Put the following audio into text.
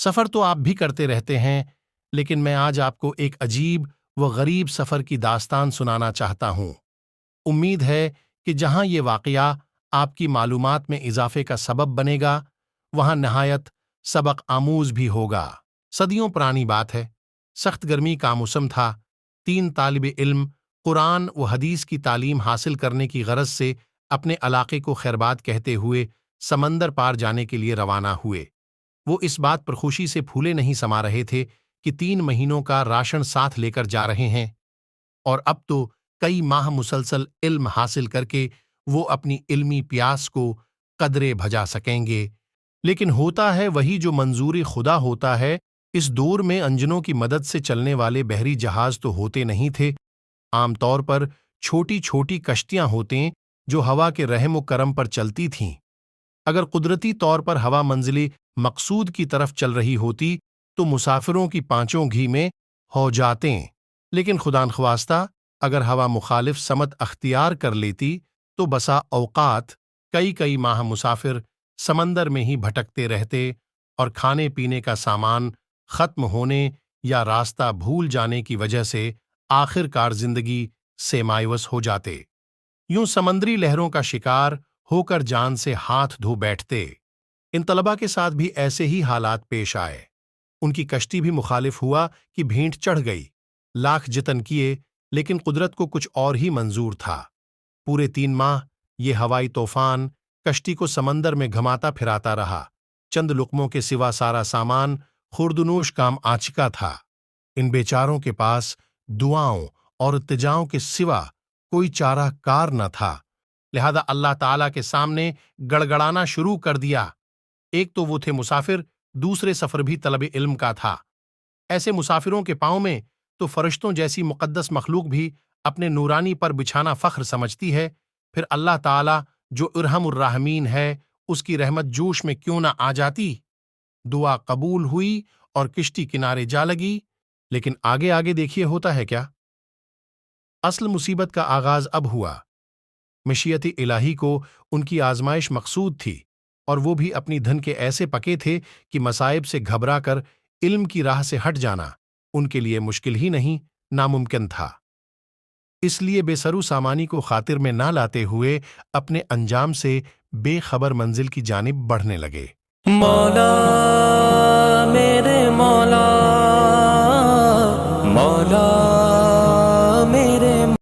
سفر تو آپ بھی کرتے رہتے ہیں، لیکن میں آج آپ کو ایک عجیب و غریب سفر کی داستان سنانا چاہتا ہوں۔ امید ہے کہ جہاں یہ واقعہ آپ کی معلومات میں اضافے کا سبب بنے گا، وہاں نہایت سبق آموز بھی ہوگا۔ صدیوں پرانی بات ہے، سخت گرمی کا موسم تھا۔ 3 طالب علم قرآن و حدیث کی تعلیم حاصل کرنے کی غرض سے اپنے علاقے کو خیرباد کہتے ہوئے سمندر پار جانے کے لیے روانہ ہوئے۔ وہ اس بات پر خوشی سے پھولے نہیں سما رہے تھے کہ 3 مہینوں کا راشن ساتھ لے کر جا رہے ہیں، اور اب تو کئی ماہ مسلسل علم حاصل کر کے وہ اپنی علمی پیاس کو قدرے بھجا سکیں گے۔ لیکن ہوتا ہے وہی جو منظور خدا ہوتا ہے۔ اس دور میں انجنوں کی مدد سے چلنے والے بحری جہاز تو ہوتے نہیں تھے، عام طور پر چھوٹی چھوٹی کشتیاں ہوتیں جو ہوا کے رحم و کرم پر چلتی تھیں۔ اگر قدرتی طور پر ہوا منزل مقصود کی طرف چل رہی ہوتی تو مسافروں کی پانچوں گھی میں ہو جاتیں، لیکن خدا نخواستہ اگر ہوا مخالف سمت اختیار کر لیتی تو بسا اوقات کئی ماہ مسافر سمندر میں ہی بھٹکتے رہتے اور کھانے پینے کا سامان ختم ہونے یا راستہ بھول جانے کی وجہ سے آخر کار زندگی سے مایوس ہو جاتے۔ یوں سمندری لہروں کا شکار ہو کر جان سے ہاتھ دھو بیٹھتے۔ ان طلباء کے ساتھ بھی ایسے ہی حالات پیش آئے۔ ان کی کشتی بھی مخالف ہوا کہ بھینٹ چڑھ گئی، لاکھ جتن کیے، لیکن قدرت کو کچھ اور ہی منظور تھا۔ پورے 3 ماہ یہ ہوائی طوفان کشتی کو سمندر میں گھماتا پھراتا رہا۔ چند لقموں کے سوا سارا سامان خوردنوش کام آ چکا تھا۔ ان بیچاروں کے پاس دعاؤں اور التجاؤں کے سوا کوئی چارہ کار نہ تھا، لہذا اللہ تعالیٰ کے سامنے گڑگڑانا شروع کر دیا۔ ایک تو وہ تھے مسافر، دوسرے سفر بھی طلب علم کا تھا۔ ایسے مسافروں کے پاؤں میں تو فرشتوں جیسی مقدس مخلوق بھی اپنے نورانی پر بچھانا فخر سمجھتی ہے، پھر اللہ تعالیٰ جو ارحم الراحمین ہے اس کی رحمت جوش میں کیوں نہ آ جاتی۔ دعا قبول ہوئی اور کشتی کنارے جا لگی، لیکن آگے دیکھیے ہوتا ہے کیا۔ اصل مصیبت کا آغاز اب ہوا۔ مشیت الہی کو ان کی آزمائش مقصود تھی، اور وہ بھی اپنی دھن کے ایسے پکے تھے کہ مصائب سے گھبرا کر علم کی راہ سے ہٹ جانا ان کے لیے مشکل ہی نہیں، ناممکن تھا۔ اس لیے بے سرو سامانی کو خاطر میں نہ لاتے ہوئے اپنے انجام سے بے خبر منزل کی جانب بڑھنے لگے۔ مولا میرے مولا